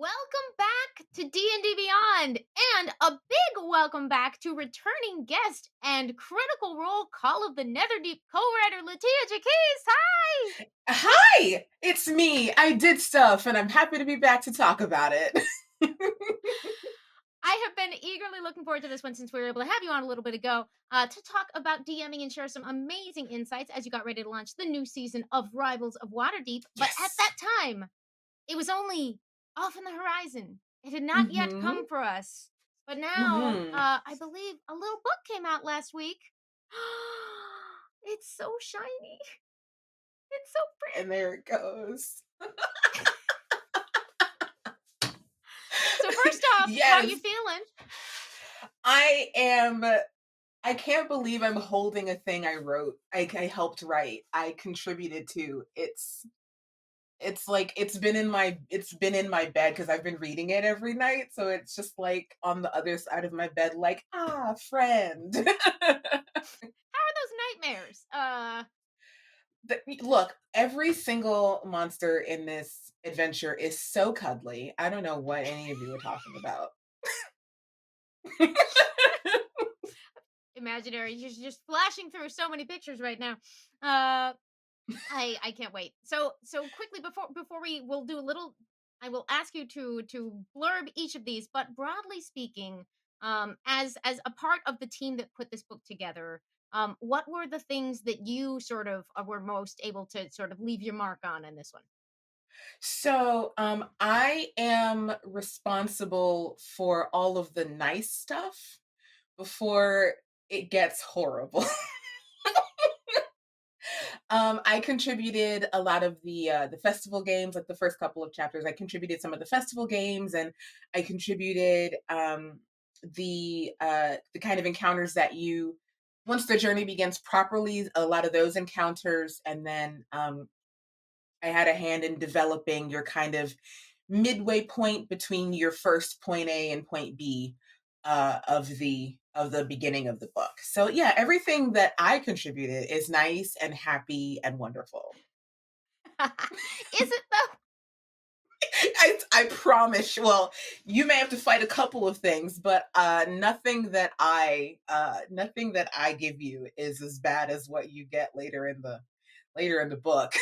Welcome back to D&D Beyond, and a big welcome back to returning guest and Critical Role Call of the Netherdeep co-writer LaTia Jacquise. Hi! Hi, it's me. I did stuff and I'm happy to be back to talk about it. I have been eagerly looking forward to this one since we were able to have you on a little bit ago to talk about DMing and share some amazing insights as you got ready to launch the new season of Rivals of Waterdeep. But at Yes. that time, it was only off on the horizon. It had not yet Mhm. come for us. But now, Mhm. I believe a little book came out last week. It's so shiny. It's so And pretty. there it goes. So first off, how you Yes, feeling? I am I can't believe I'm holding a thing I wrote. I helped write. I contributed to. It's like it's been in my bed because I've been reading it every night, so it's just like on the other side of my bed like, friend. How are those nightmares? Look, every single monster in this adventure is so cuddly. I don't know what any of you are talking about. Imaginary. You're just flashing through so many pictures right now. Uh, I can't wait. So quickly before we will do a little, I will ask you to blurb each of these, but broadly speaking, as a part of the team that put this book together, what were the things that you sort of were most able to sort of leave your mark on in this one? So, I am responsible for all of the nice stuff before it gets horrible. I contributed a lot of the festival games, like the first couple of chapters. I contributed some of the festival games, and I contributed the kind of encounters that you once the journey begins properly. A lot of those encounters, and then I had a hand in developing your kind of midway point between your first point A and point B of the beginning of the book. So yeah, everything that I contributed is nice and happy and wonderful. Is it though? I promise. Well, you may have to fight a couple of things, but nothing that I give you is as bad as what you get later in the book.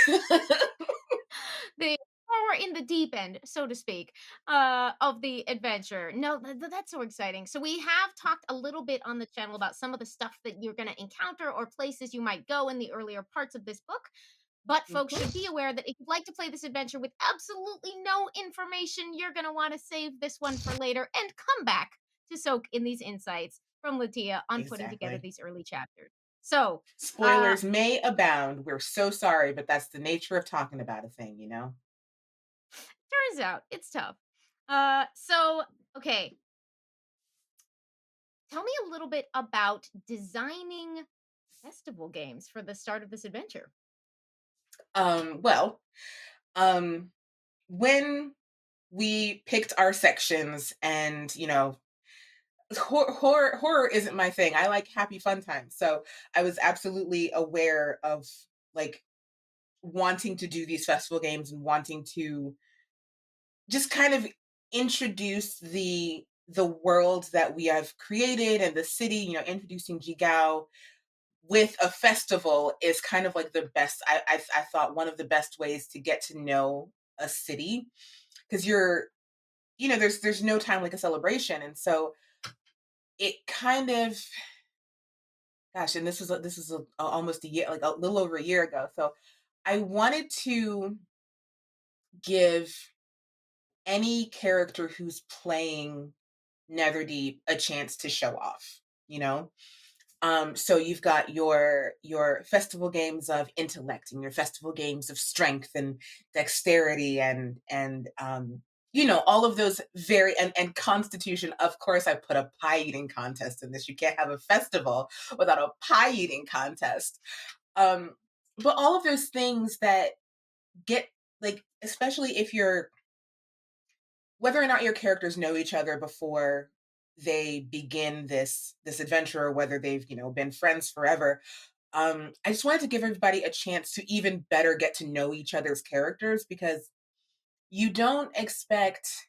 The we're in the deep end, so to speak, of the adventure. No, that's so exciting. So we have talked a little bit on the channel about some of the stuff that you're going to encounter or places you might go in the earlier parts of this book. But folks should be aware that if you'd like to play this adventure with absolutely no information, you're going to want to save this one for later and come back to soak in these insights from Latia on putting together Exactly. these early chapters. So, uh, Spoilers may abound. We're so sorry, but that's the nature of talking about a thing. turns out it's tough. Okay, tell me a little bit about designing festival games for the start of this adventure. Well, um, when we picked our sections, and horror isn't my thing. I like happy fun times. So I was absolutely aware of like wanting to do these festival games and wanting to just kind of introduce the world that we have created and the city, introducing Jigao with a festival is kind of like the best. I thought one of the best ways to get to know a city, because there's no time like a celebration. And so it kind of, gosh, and this was almost a year, like a little over a year ago. So I wanted to give any character who's playing Netherdeep a chance to show off, you know? So you've got your festival games of intellect and your festival games of strength and dexterity and all of those very and constitution. Of course, I put a pie eating contest in this. You can't have a festival without a pie eating contest. Um, but all of those things that get, like, especially if you're whether or not your characters know each other before they begin this adventure, or whether they've been friends forever. I just wanted to give everybody a chance to even better get to know each other's characters, because you don't expect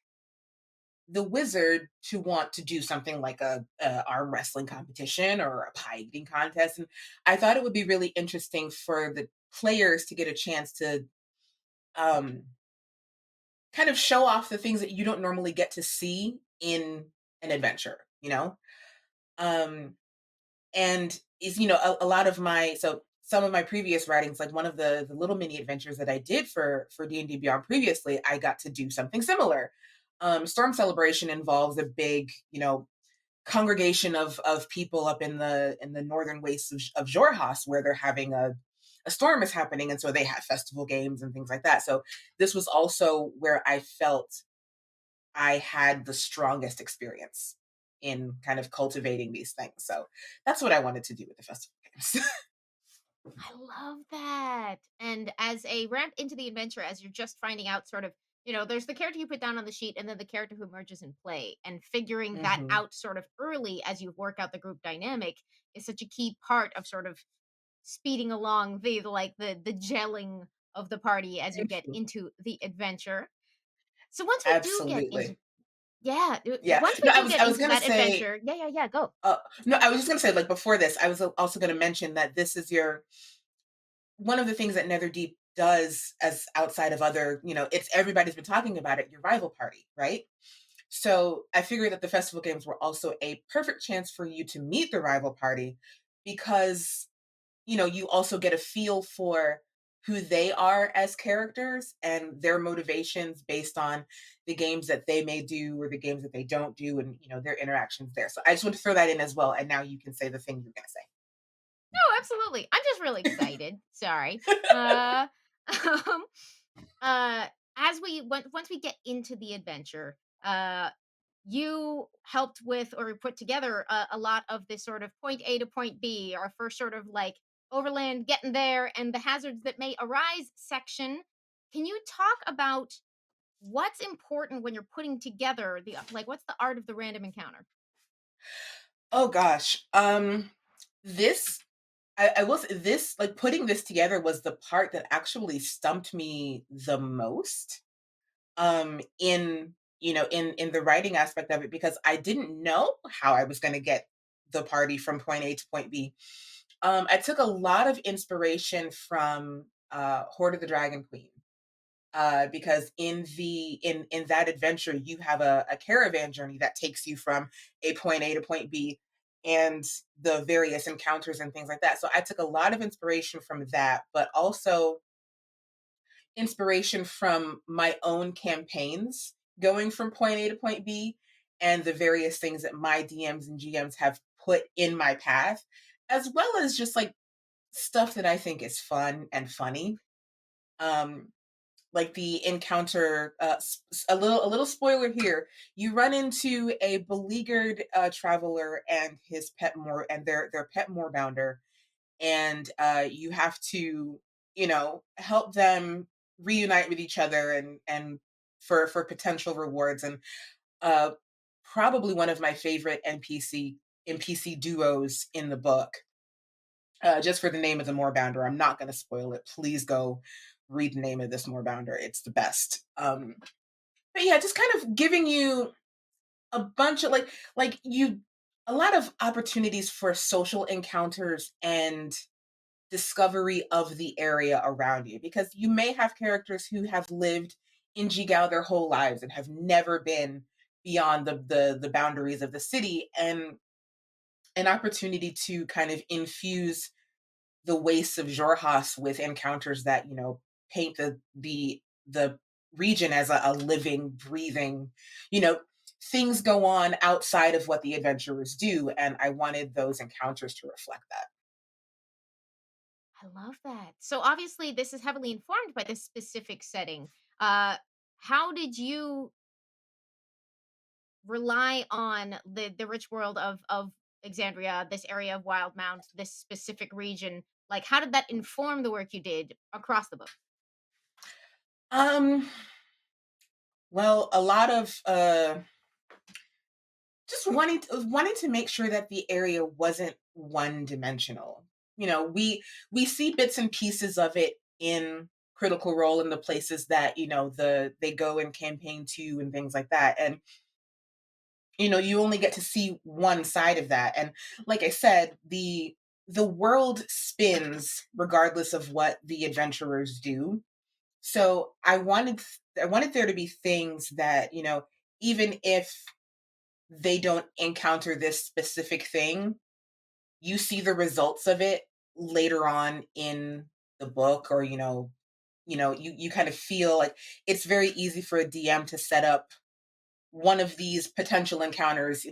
the wizard to want to do something like a arm wrestling competition or a pie eating contest, and I thought it would be really interesting for the players to get a chance to um, kind of show off the things that you don't normally get to see in an adventure, you know? Um, and is a lot of my so some of my previous writings, like one of the little mini adventures that I did for D&D Beyond previously, I got to do something similar. Storm Celebration involves a big, congregation of people up in the northern wastes of Jorhas, where they're having a storm is happening, and so they have festival games and things like that. So this was also where I felt I had the strongest experience in kind of cultivating these things. So that's what I wanted to do with the festival games. I love that. And as a ramp into the adventure, as you're just finding out, sort of, there's the character you put down on the sheet and then the character who emerges in play. And figuring that Hmm. out sort of early as you work out the group dynamic is such a key part of sort of speeding along the gelling of the party as you get into the adventure. So once we do get into Absolutely. yeah, Yeah. once we No, do get I was into gonna that say. adventure, yeah, yeah, yeah, go. No, I was just gonna say, like before this, I was also gonna mention that this is your one of the things that Netherdeep does as outside of other, it's everybody's been talking about it, your rival party, right? So I figured that the festival games were also a perfect chance for you to meet the rival party because, you also get a feel for who they are as characters and their motivations based on the games that they may do or the games that they don't do and, their interactions there. So I just want to throw that in as well. And now you can say the thing you're going No, absolutely. I'm just really excited. Sorry. Uh, um, uh, as we went, once we get into the adventure, you helped with or put together a lot of this sort of point A to point B, our first sort of like overland getting there and the hazards that may arise section. Can you talk about what's important when you're putting together what's the art of the random encounter? Oh gosh. This I will say this, like putting this together was the part that actually stumped me the most. In the writing aspect of it because I didn't know how I was going to get the party from point A to point B. I took a lot of inspiration from Horde of the Dragon Queen because in that adventure you have a caravan journey that takes you from a point A to point B and the various encounters and things like that. So I took a lot of inspiration from that, but also inspiration from my own campaigns going from point A to point B and the various things that my DMs and GMs have put in my path, as well as just like stuff that I think is fun and funny. Um, like the encounter a little spoiler here, you run into a beleaguered traveler and his pet moor and their pet moorbounder, and you have to help them reunite with each other and for potential rewards, and uh probably one of my favorite npc duos in the book, just for the name of the moorbounder. I'm not going to spoil it. Please go read the name of this moorbounder. It's the best. But yeah, just kind of giving you a bunch of like you a lot of opportunities for social encounters and discovery of the area around you, because you may have characters who have lived in Jigao their whole lives and have never been beyond the boundaries of the city, and an opportunity to kind of infuse the wastes of Jorhas with encounters that paint the region as a living, breathing, you know things go on outside of what the adventurers do, and I wanted those encounters to reflect that. I love that. So obviously this is heavily informed by this specific setting. Uh how did you rely on the rich world of Alexandria, this area of Wild Mount, this specific region? Like how did that inform the work you did across the book? um well, a lot of just wanting to make sure that the area wasn't one dimensional. We see bits and pieces of it in Critical Role in the places that they go and campaign to and things like that. And you only get to see one side of that. And like I said, the world spins regardless of what the adventurers do. So I wanted there to be things that, even if they don't encounter this specific thing, you see the results of it later on in the book, or you kind of feel like it's very easy for a DM to set up one of these potential encounters,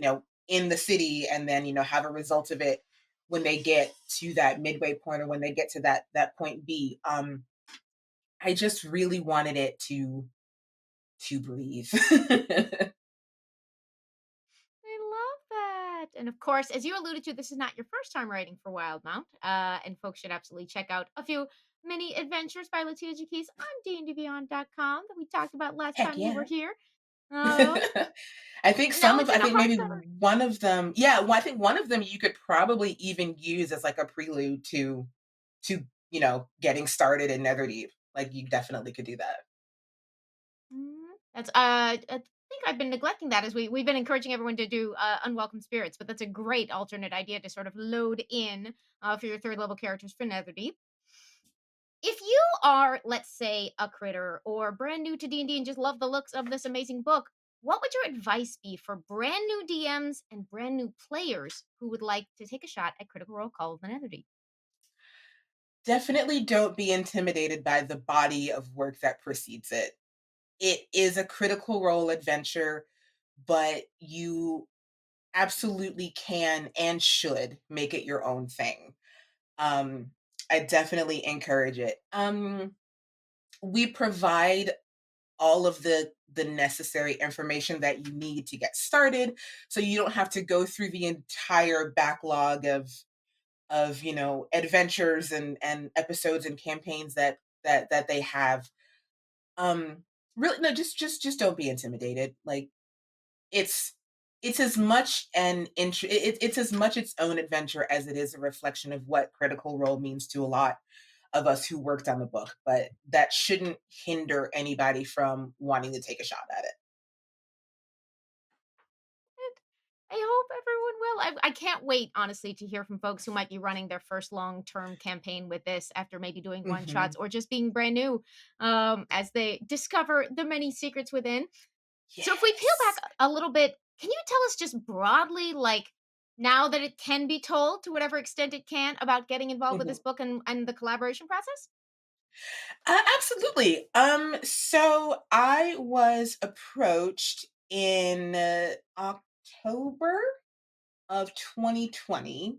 in the city, and then, have a result of it when they get to that midway point, or when they get to that point B. I just really wanted it to breathe. I love that. And of course, as you alluded to, this is not your first time writing for Wildmount, and folks should absolutely check out a few mini adventures by LaTia Jacquise on dndbeyond.com that we talked about last Heck time you were yeah. here. Um, now I it's in a think maybe hardcover. one of them, yeah, well, I think one of them you could probably even use as like a prelude to getting started in Netherdeep. Like, you definitely could do that. That's I think I've been neglecting that as we've been encouraging everyone to do unwelcome spirits, but that's a great alternate idea to sort of load in for your third level characters for Netherdeep. If you are, let's say, a critter or brand new to D&D and just love the looks of this amazing book, what would your advice be for brand new DMs and brand new players who would like to take a shot at Critical Role Call of the Netherdeep? Definitely don't be intimidated by the body of work that precedes it. It is a critical role adventure, but you absolutely can and should make it your own thing. Um, I definitely encourage it. We provide all of the necessary information that you need to get started, so you don't have to go through the entire backlog of adventures and episodes and campaigns that they have. Really, no, just don't be intimidated. Like, it's it's as much it's as much its own adventure as it is a reflection of what Critical Role means to a lot of us who worked on the book, but that shouldn't hinder anybody from wanting to take a shot at it. I hope everyone will. I can't wait, honestly, to hear from folks who might be running their first long term campaign with this after maybe doing one shots Mhm. or just being brand new as they discover the many secrets within. So, if we peel back Yes. a little bit, can you tell us just broadly, like, now that it can be told to whatever extent it can about getting involved with this Mhm. book and the collaboration process? Absolutely. So I was approached in October of 2020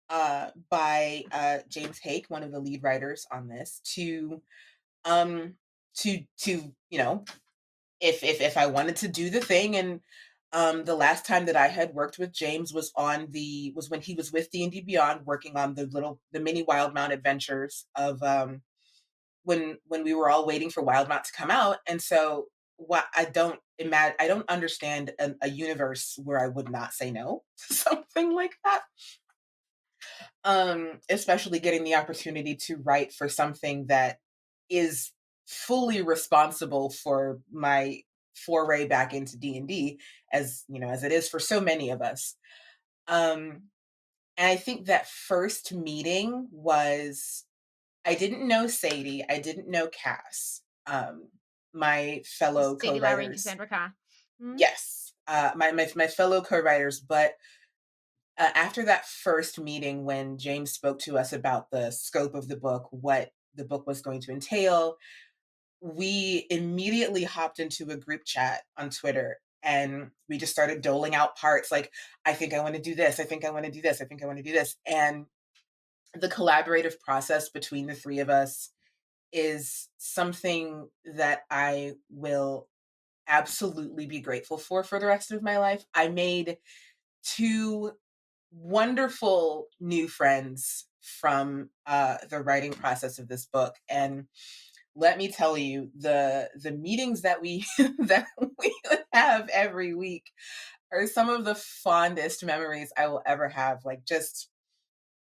by James Hake, one of the lead writers on this, um to if I wanted to do the thing. And the last time that I had worked with James was when he was with D&D Beyond, working on the mini Wildmount adventures of when we were all waiting for Wildmount to come out. And so, what I don't understand a universe where I would not say no to something like that. Especially getting the opportunity to write for something that is fully responsible for my foray back into D&D, as it is for so many of us. Um, and I think that first meeting was, I didn't know Sadie, I didn't know Cass, my fellow Sadie Lowry and co-writers. Cassandra Ka. Hmm. Yes, my fellow co-writers, but after that first meeting, when James spoke to us about the scope of the book, what the book was going to entail, we immediately hopped into a group chat on Twitter, and we just started doling out parts like, I think I want to do this. I think I want to do this. I think I want to do this. And the collaborative process between the three of us is something that I will absolutely be grateful for the rest of my life. I made two wonderful new friends from the writing process of this book. And let me tell you, the meetings that we that we would have every week are some of the fondest memories I will ever have. Like, just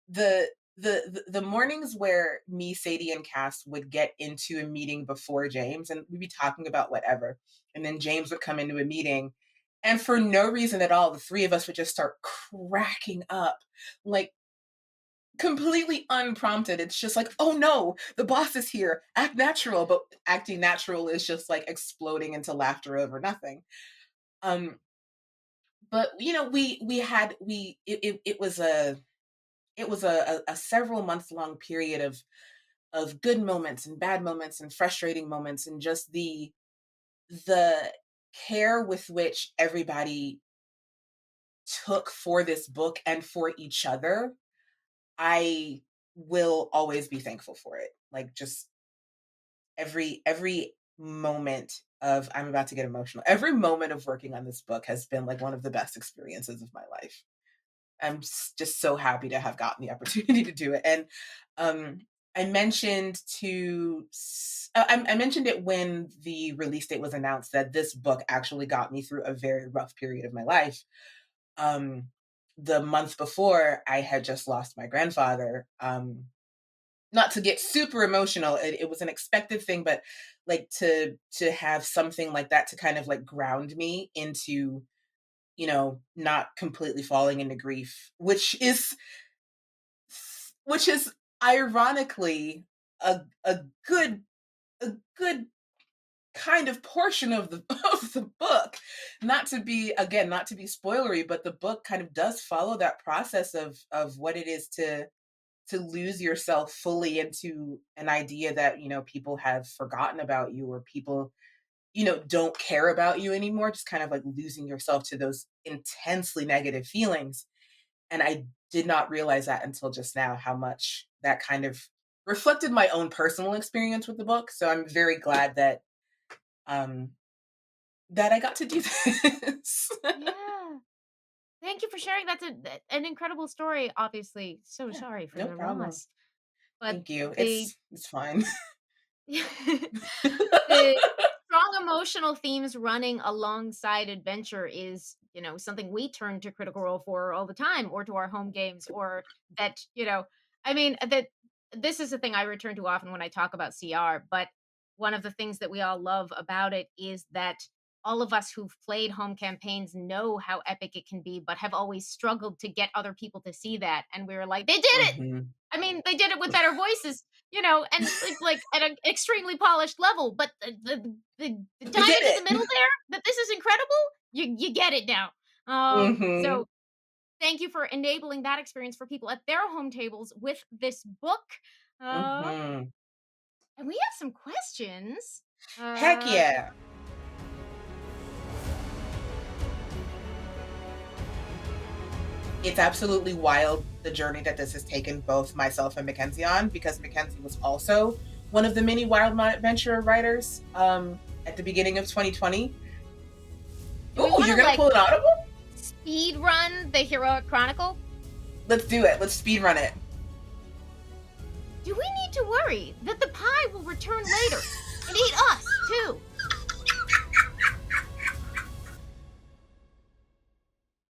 the the mornings where me, Sadie, and Cass would get into a meeting before James, and we'd be talking about whatever, and then James would come into a meeting, And for no reason at all, the 3 of us would just start cracking up, like, completely unprompted. It's just like, "Oh, no, the boss is here. Act natural." But acting natural is just, like, exploding into laughter over nothing. Um, but, we had we it was a several month long period of good moments and bad moments and frustrating moments, and just the care with which everybody took for this book and for each other. I will always be thankful for it. Like, just every moment of I'm about to get emotional. Every moment of working on this book has been like one of the best experiences of my life. Just so happy to have gotten the opportunity to do it. And um, I mentioned I mentioned it when the release date was announced that this book actually got me through a very rough period of my life. Um, the month before, I had just lost my grandfather. Not to get super emotional, it was an expected thing, but like to have something like that to kind of like ground me into, not completely falling into grief, which is ironically a good a good kind of portion of the of the book. Not to be spoilery, but the book kind of does follow that process of what it is to lose yourself fully into an idea that people have forgotten about you, or people don't care about you anymore, just kind of like losing yourself to those intensely negative feelings. And I did not realize that until just now, how much that kind of reflected my own personal experience with the book. So I'm very glad um that I got to do this. Yeah. Thank you for sharing. That's an incredible story, obviously. So Yeah, sorry for no your problem. loss. But Thank you. the It's fine. the strong emotional themes running alongside adventure is, something we turn to Critical Role for all the time, or to our home games, or that, I mean, that this is a thing I return to often when I talk about CR, but one of the things that we all love about it is that all of us who've played home campaigns know how epic it can be, but have always struggled to get other people to see that. And we were like, they did it. Mhm. I mean, they did it with better voices, and like at an extremely polished level. But the They did diamond in the it. middle there, that this is incredible. You get it now. Mhm. So thank you for enabling that experience for people at their home tables with this book. Um, Mhm. and we have some questions. Heck Uh, yeah. It's absolutely wild, the journey that this has taken both myself and Mackenzie on, because Mackenzie was also one of the many Wild My Adventure writers at the beginning of 2020. do we Oh, want you're to gonna like pull an audible? speed run the Heroic Chronicle? Let's do it. Let's speed run it. Do we need to worry that